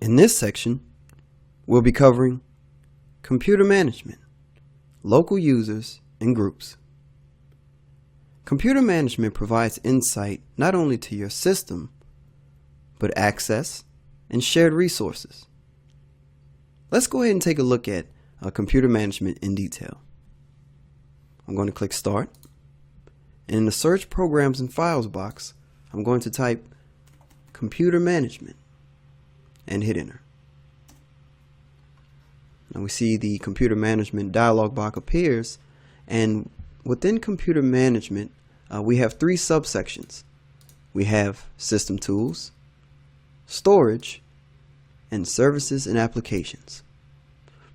In this section, we'll be covering computer management, local users, and groups. Computer management provides insight not only to your system, but access and shared resources. Let's go ahead and take a look at computer management in detail. I'm going to click Start, and in the Search Programs and Files box, I'm going to type Computer Management and hit Enter. Now we see the Computer Management dialog box appears, and within Computer Management we have three subsections. We have System Tools, Storage, and Services and Applications.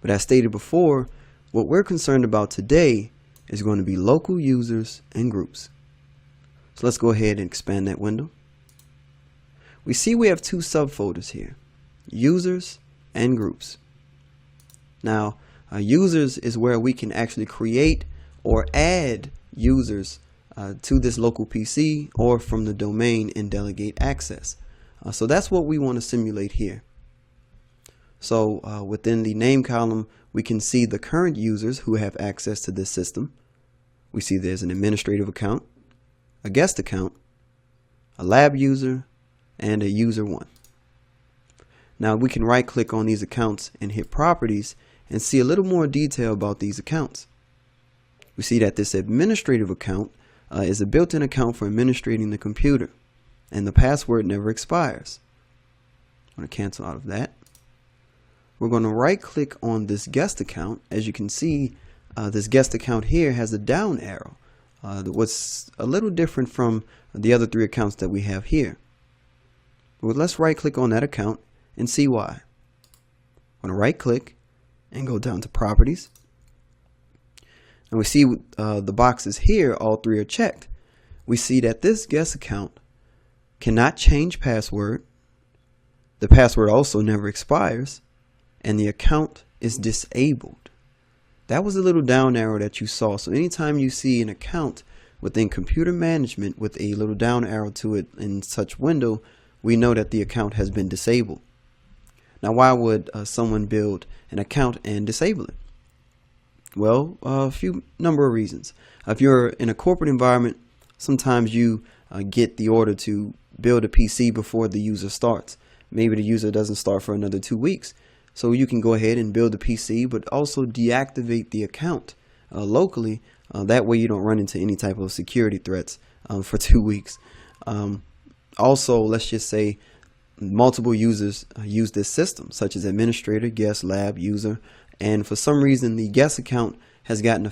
But as stated before, what we're concerned about today is going to be local users and groups. So let's go ahead and expand that window. We see we have two subfolders here, users and groups. Now, users is where we can actually create or add users to this local PC or from the domain and delegate access. So that's what we want to simulate here. So within the name column, we can see the current users who have access to this system. We see there's an administrative account, a guest account, a lab user, and a user 1. Now we can right click on these accounts and hit properties and see a little more detail about these accounts. We see that this administrative account is a built-in account for administrating the computer, and the password never expires. I'm going to cancel out of that. We're going to right click on this guest account. As you can see, this guest account here has a down arrow. What's a little different from the other three accounts that we have here. Well, let's right click on that account and see why. I'm going to right click and go down to properties. And we see the boxes here, all three are checked. We see that this guest account cannot change password. The password also never expires, and the account is disabled. That was a little down arrow that you saw. So anytime you see an account within computer management with a little down arrow to it in such window, we know that the account has been disabled. Now, why would someone build an account and disable it? Well, a few number of reasons. If you're in a corporate environment, sometimes you get the order to build a PC before the user starts. Maybe the user doesn't start for another 2 weeks. So you can go ahead and build the PC, but also deactivate the account locally. That way you don't run into any type of security threats for 2 weeks. Also, let's just say multiple users use this system, such as administrator, guest, lab, user, and for some reason the guest account has gotten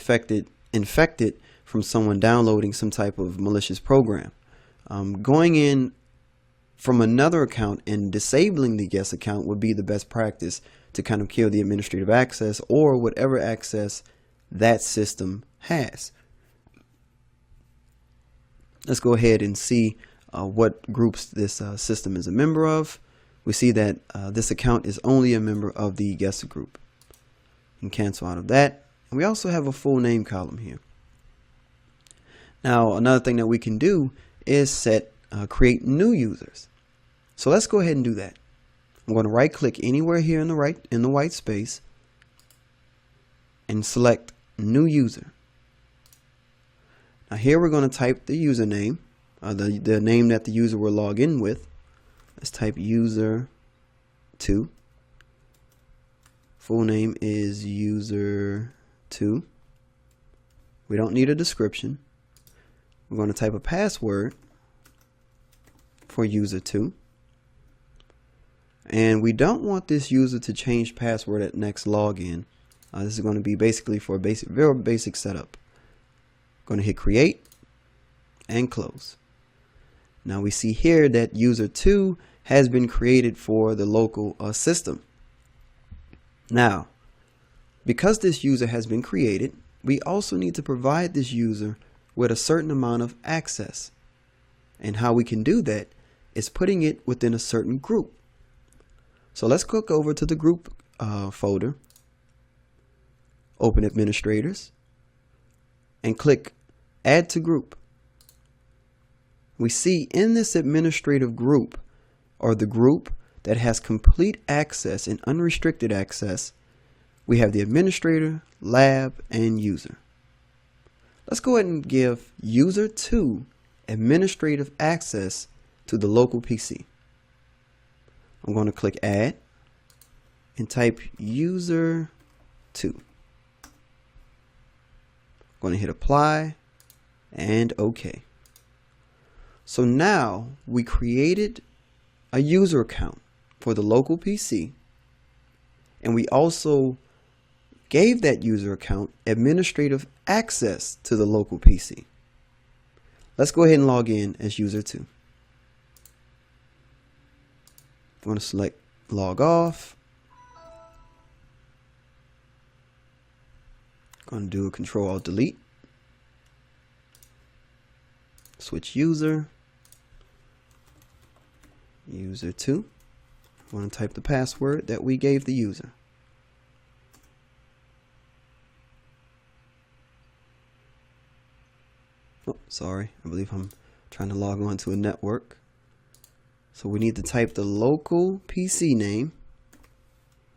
infected from someone downloading some type of malicious program. Going in from another account and disabling the guest account would be the best practice to kind of kill the administrative access or whatever access that system has. Let's go ahead and see what groups this system is a member of. We see that this account is only a member of the guest group. You can cancel out of that. And we also have a full name column here. Now, another thing that we can do is create new users. So let's go ahead and do that. I'm going to right click anywhere here in the white space and select new user. Now here we're going to type the username, the name that the user will log in with. Let's type user 2. Full name is user 2. We don't need a description. We're going to type a password for user 2. And we don't want this user to change password at next login. This is going to be basically for a very basic setup. Going to hit create and close. Now we see here that user 2 has been created for the local system. Now, because this user has been created, we also need to provide this user with a certain amount of access. And how we can do that is putting it within a certain group. So let's click over to the group folder, open administrators, and click Add to Group. We see in this administrative group, or the group that has complete access and unrestricted access, we have the administrator, lab, and user. Let's go ahead and give user 2 administrative access to the local PC. I'm going to click Add and type user 2. I'm going to hit Apply and OK. So now we created a user account for the local PC, and we also gave that user account administrative access to the local PC. Let's go ahead and log in as user 2. I'm going to select Log Off. Going to do a Control-Alt-Delete. Switch user. User 2. I'm going to type the password that we gave the user. Oh, sorry. I believe I'm trying to log on to a network. So we need to type the local PC name, \,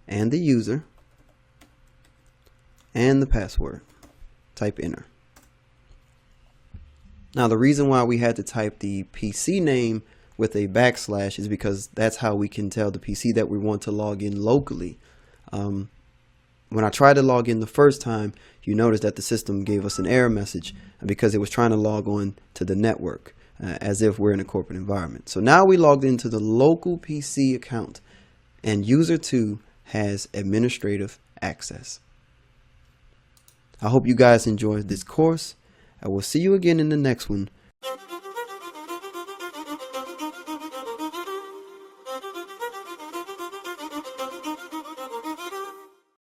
and the user, and the password. Type enter. Now the reason why we had to type the PC name with a \ is because that's how we can tell the PC that we want to log in locally. When I tried to log in the first time, you notice that the system gave us an error message because it was trying to log on to the network as if we're in a corporate environment. So now we logged into the local PC account, and user 2 has administrative access. I hope you guys enjoyed this course. I will see you again in the next one.